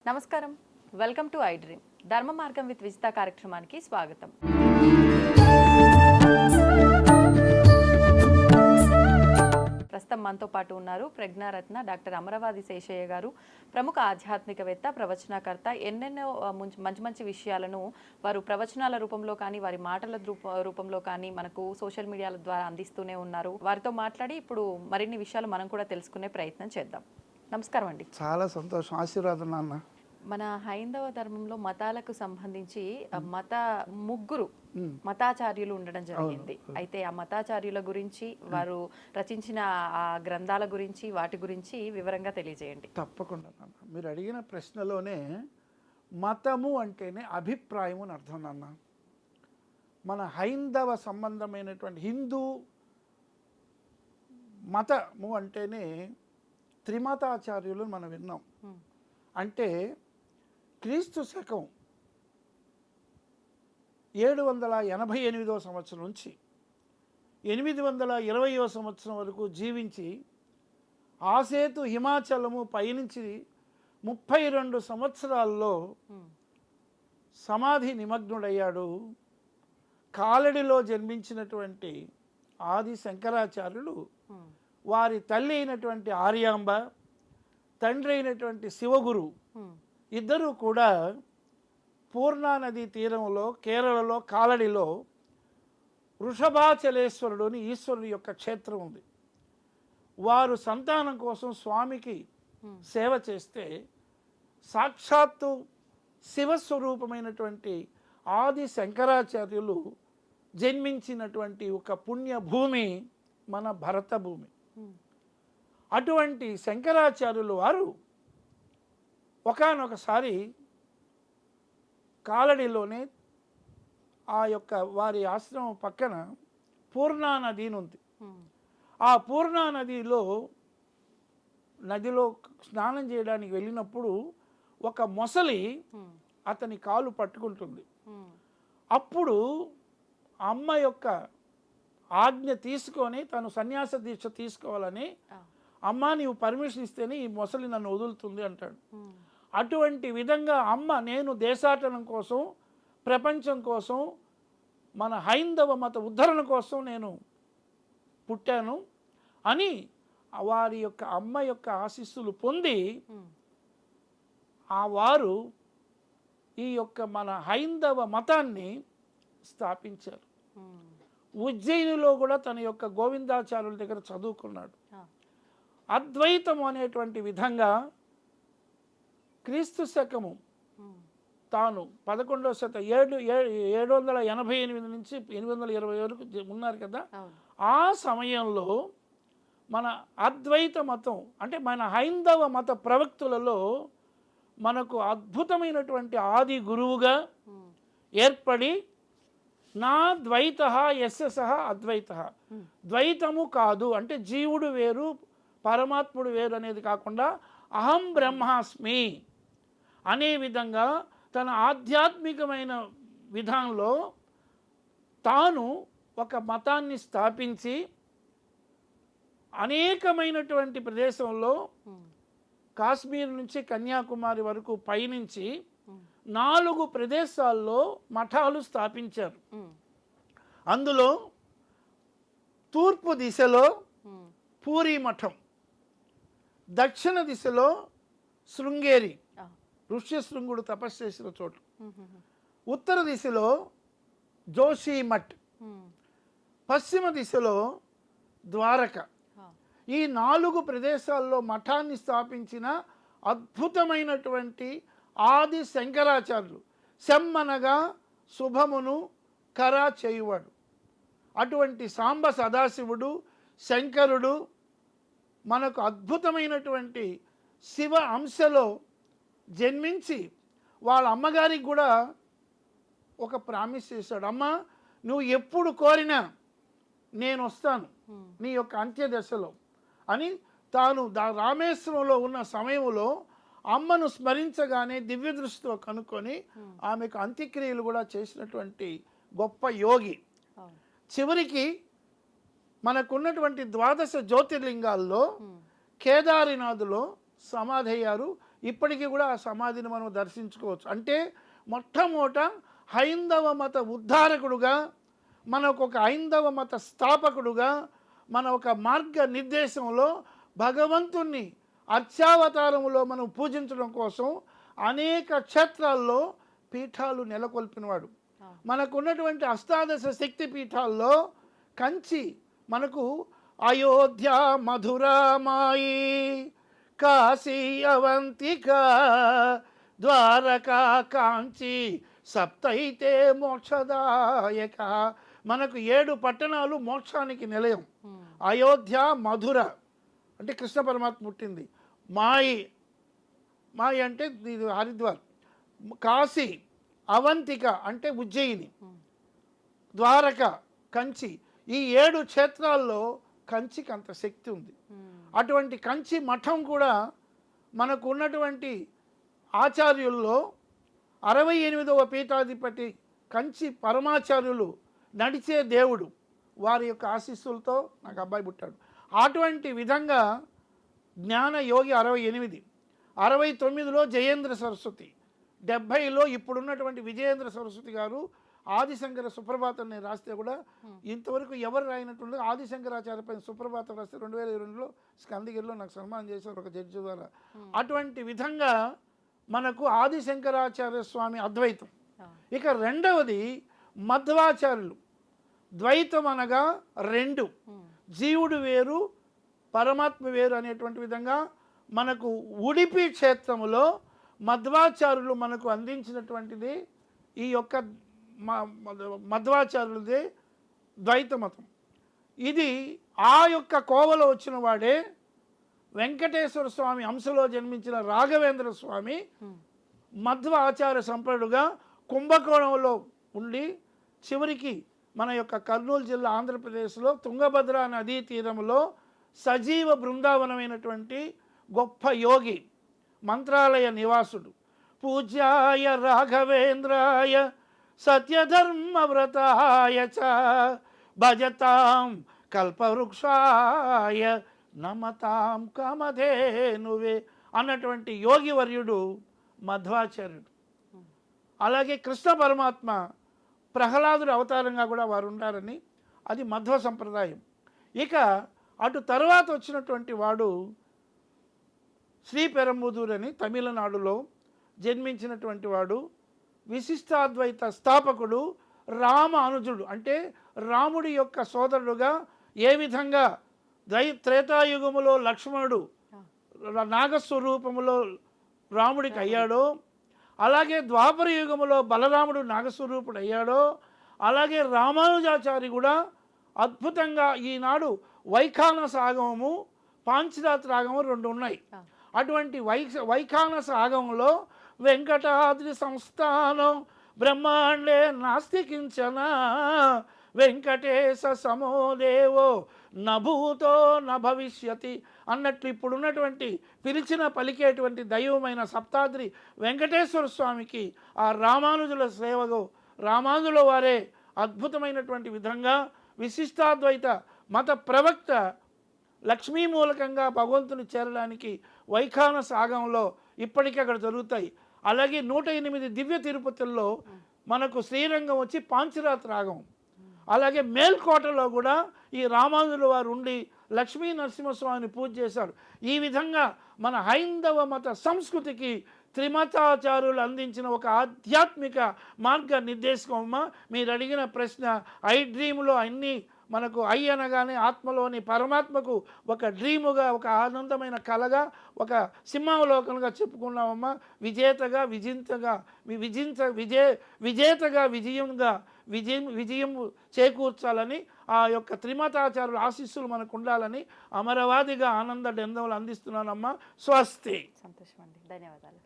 నమస్కారం, welcome to I dream. ధర్మ మార్గం విత్ విజిత కార్యక్రమానికి స్వాగతం. ప్రస్తుతం మనతో పాటు ఉన్నారు ప్రజ్ఞారత్న డాక్టర్ అమరవాది శేషయ్య గారు, ప్రముఖ ఆధ్యాత్మికవేత్త, ప్రవచనకర్త. ఎన్నెన్నో మంచి మంచి విషయాలను వారు ప్రవచనాల రూపంలో కానీ వారి మాటల రూపంలో కానీ మనకు సోషల్ మీడియాల ద్వారా అందిస్తూనే ఉన్నారు. వారితో మాట్లాడి ఇప్పుడు మరిన్ని విషయాలు మనం కూడా తెలుసుకునే ప్రయత్నం చేద్దాం. నమస్కారం అండి. చాలా సంతోషం, ఆశీర్వాదం నాన్న. మన హైందవ ధర్మంలో మతాలకు సంబంధించి ముగ్గురు మతాచార్యులు ఉండడం జరిగింది. అయితే ఆ మతాచార్యుల గురించి, వారు రచించిన ఆ గ్రంథాల గురించి, వాటి గురించి వివరంగా తెలియజేయండి. తప్పకుండా నాన్న. మీరు అడిగిన ప్రశ్నలోనే మతము అంటేనే అభిప్రాయం అని అర్థం నాన్న. మన హైందవ సంబంధమైనటువంటి హిందూ మతము అంటేనే త్రిమతాచార్యులు మనం విన్నాం. అంటే క్రీస్తు శకం 788వ సంవత్సరం నుంచి 820వ సంవత్సరం వరకు జీవించి ఆసేతు హిమాచలము పయనించి 32 సంవత్సరాల్లో సమాధి నిమగ్నుడయ్యాడు. కాలడిలో జన్మించినటువంటి ఆది శంకరాచార్యులు వారి తల్లి అయినటువంటి ఆర్యాంబ, తండ్రి అయినటువంటి శివగురు ఇద్దరూ కూడా పూర్ణా నదీ తీరంలో కేరళలో కాలడిలో వృషభాచలేశ్వరుడు అని ఈశ్వరుడు యొక్క క్షేత్రం ఉంది. వారు సంతానం కోసం స్వామికి సేవ చేస్తే సాక్షాత్తు శివస్వరూపమైనటువంటి ఆది శంకరాచార్యులు జన్మించినటువంటి ఒక పుణ్యభూమి మన భరత భూమి. అటువంటి శంకరాచార్యులు వారు ఒకానొకసారి కాలడిలోనే ఆ యొక్క వారి ఆశ్రమం పక్కన పూర్ణా నది ఉంది. ఆ పూర్ణా నదిలో స్నానం చేయడానికి వెళ్ళినప్పుడు ఒక మొసలి అతని కాలు పట్టుకుంటుంది. అప్పుడు అమ్మ యొక్క ఆజ్ఞ తీసుకొని తను సన్యాస దీక్ష తీసుకోవాలని, అమ్మ నీవు పర్మిషన్ ఇస్తేనే ఈ మొసలి నన్ను వదులుతుంది అంటాడు. అటువంటి విధంగా అమ్మ నేను దేశాటనం కోసం, ప్రపంచం కోసం, మన హైందవ మత ఉద్ధరణ కోసం నేను పుట్టాను అని వారి యొక్క అమ్మ యొక్క ఆశీస్సులు పొంది వారు ఈ యొక్క మన హైందవ మతాన్ని స్థాపించారు. ఉజ్జయినిలో కూడా తన యొక్క గోవిందాచార్యుల దగ్గర చదువుకున్నాడు. అద్వైతం అనేటువంటి విధంగా క్రీస్తు శకము తాను 11వ శతం 788 నుంచి 820 వరకు ఉన్నారు కదా. ఆ సమయంలో మన అద్వైత మతం అంటే మన హైందవ మత ప్రవక్తులలో మనకు అద్భుతమైనటువంటి ఆది గురువుగా ఏర్పడి నా ద్వైత యస్య అద్వైత, ద్వైతము కాదు అంటే జీవుడు వేరు పరమాత్ముడు వేరు అనేది కాకుండా అహం బ్రహ్మాస్మి అనే విధంగా తన ఆధ్యాత్మికమైన విధానంలో తాను ఒక మతాన్ని స్థాపించి అనేకమైనటువంటి ప్రదేశంలో కాశ్మీర్ నుంచి కన్యాకుమారి వరకు పయనించి 4 ప్రదేశాల్లో మఠాలు స్థాపించారు. అందులో తూర్పు దిశలో పూరీ మఠం, దక్షిణ దిశలో శృంగేరి ఋష్యశృంగుడు తపస్సు చేసిన చోటు, ఉత్తర దిశలో జోషి మఠ్, పశ్చిమ దిశలో ద్వారక. ఈ 4 ప్రదేశాల్లో మఠాన్ని స్థాపించిన అద్భుతమైనటువంటి ఆది శంకరాచార్యులు. శమ్మనగా శుభమును కరా చేయువాడు. అటువంటి సాంబ సదాశివుడు శంకరుడు మనకు అద్భుతమైనటువంటి శివ అంశలో జన్మించి వాళ్ళ అమ్మగారికి కూడా ఒక ప్రామిస్ చేశాడు. అమ్మ నువ్వు ఎప్పుడు కోరినా నేను వస్తాను నీ యొక్క అంత్యదశలో అని. తాను రామేశ్వరంలో ఉన్న సమయంలో అమ్మను స్మరించగానే దివ్య దృష్టితో కనుక్కొని ఆమెకు అంత్యక్రియలు కూడా చేసినటువంటి గొప్ప యోగి. చివరికి మనకున్నటువంటి 12 జ్యోతిర్లింగాల్లో కేదారినాథులో సమాధి అయ్యారు. ఇప్పటికీ కూడా ఆ సమాధిని మనం దర్శించుకోవచ్చు. అంటే మొట్టమొదట హైందవ మత ఉద్ధారకుడుగా, మనకు ఒక హైందవ మత స్థాపకుడుగా, మన ఒక మార్గ నిర్దేశంలో భగవంతుణ్ణి అర్చావతారములో మనం పూజించడం కోసం అనేక క్షేత్రాల్లో పీఠాలు నెలకొల్పినవాడు. మనకున్నటువంటి అష్టాదశ శక్తి పీఠాల్లో కంచి మనకు అయోధ్య, మధురా, మాయి, కాశీ, అవంతిక, ద్వారకా, కాంచి, సప్తైతే మోక్షదాయక. మనకు 7 పట్టణాలు మోక్షానికి నిలయం. అయోధ్య, మధుర అంటే కృష్ణ పరమాత్మ పుట్టింది. మాయి అంటే ఇది హరిద్వార్. కాశీ, అవంతిక అంటే ఉజ్జయిని, ద్వారక, కంచి. ఈ 7 క్షేత్రాల్లో కంచికి అంత శక్తి ఉంది. అటువంటి కంచి మఠం కూడా మనకు ఉన్నటువంటి ఆచార్యుల్లో 68వ పీఠాధిపతి కంచి పరమాచార్యులు నడిచే దేవుడు, వారి యొక్క ఆశీస్సులతో నాకు అబ్బాయి పుట్టాడు. అటువంటి విధంగా జ్ఞాన యోగి 68, 69లో జయేంద్ర సరస్వతి, 70లో ఇప్పుడున్నటువంటి విజయేంద్ర సరస్వతి గారు ఆదిశంకర సుప్రభాతం నేను రాస్తే కూడా ఇంతవరకు ఎవరు రాయినట్టు ఆదిశంకరాచార్య పైన సుప్రభాతం రాస్తే 2022లో స్కందగిరిలో నాకు సన్మానం చేశారు ఒక జడ్జి ద్వారా. అటువంటి విధంగా మనకు ఆదిశంకరాచార్య స్వామి అద్వైతం. ఇక రెండవది మధ్వాచార్యులు. ద్వైతం అనగా 2, జీవుడు వేరు పరమాత్మ వేరు అనేటువంటి విధంగా మనకు ఉడిపి క్షేత్రములో మధ్వాచార్యులు మనకు అందించినటువంటిది ఈ యొక్క మధ్వాచార్యులదే ద్వైత మతం. ఇది ఆ యొక్క కోవలో వచ్చిన వాడే వెంకటేశ్వర స్వామి అంశలో జన్మించిన రాఘవేంద్ర స్వామి మధ్వ ఆచార్య సంప్రదుడుగా కుంభకోణంలో ఉండి చివరికి మన యొక్క కర్నూలు జిల్లా ఆంధ్రప్రదేశ్లో తుంగభద్ర నదీ తీరంలో సజీవ బృందావనమైనటువంటి గొప్ప యోగి, మంత్రాలయ నివాసుడు. పూజ్యాయ రాఘవేంద్రాయ సత్యధర్మవ్రతాయ చ భజతాం కల్పవృక్షాయ నమతాం కామధేనువే అన్నటువంటి యోగివర్యుడు మధ్వాచార్యుడు. అలాగే కృష్ణ పరమాత్మ ప్రహ్లాదుడు అవతారంగా కూడా వారు ఉంటారని అది మధ్వ సంప్రదాయం. ఇక అటు తర్వాత వచ్చినటువంటి వాడు శ్రీపెరంబుదూర్ అని తమిళనాడులో జన్మించినటువంటి వాడు, విశిష్టాద్వైత స్థాపకుడు, రామ అనుజుడు. అంటే రాముడి యొక్క సోదరుడుగా ఏ విధంగా త్రేతాయుగములో లక్ష్మణుడు నాగస్వరూపములో రాముడికి అయ్యాడో, అలాగే ద్వాపర యుగములో బలరాముడు నాగస్వరూపుడు అయ్యాడో, అలాగే రామానుజాచారి కూడా అద్భుతంగా ఈనాడు వైఖానస ఆగమము, పాంచరాత్ర ఆగమం 2 ఉన్నాయి. అటువంటి వైఖానస ఆగమంలో వెంకటాద్రి సంస్థానం బ్రహ్మాండే నాస్తి కించన వెంకటేశ సమోదేవో నభూతో నభవిష్యతి అన్నట్లు ఇప్పుడున్నటువంటి పిలిచిన పలికేటువంటి దైవమైన సప్తాద్రి వెంకటేశ్వర స్వామికి ఆ రామానుజుల సేవకు రామానుజుల వారే అద్భుతమైనటువంటి విధంగా విశిష్టాద్వైత మత ప్రవక్త లక్ష్మీ మూలకంగా భగవంతుని చేరడానికి వైఖానస ఆగమంలో ఇప్పటికీ అక్కడ జరుగుతాయి. అలాగే 108 దివ్య తిరుపతుల్లో మనకు శ్రీరంగం వచ్చి పాంచరాత్ర ఆగమం. అలాగే మేల్కోటలో కూడా ఈ రామానుజుల వారు ఉండి లక్ష్మీ నరసింహస్వామిని పూజ చేశారు. ఈ విధంగా మన హైందవ మత సంస్కృతికి త్రిమతాచార్యులు అందించిన ఒక ఆధ్యాత్మిక మార్గ నిర్దేశకమ్మ. మీరు అడిగిన ప్రశ్న ఐ డ్రీమ్లో అన్నీ మనకు ఐ అనగానే ఆత్మలోని పరమాత్మకు ఒక డ్రీముగా, ఒక ఆనందమైన కళగా, ఒక సింహావలోకనగా చెప్పుకున్నామమ్మా. విజేతగా విజేతగా విజయం చేకూర్చాలని ఆ యొక్క త్రిమతాచారుల ఆశీస్సులు మనకు ఉండాలని అమరవాదిగా ఆనంద డెందములు అందిస్తున్నానమ్మా. స్వస్తి. సంతోషం అండి, ధన్యవాదాలు.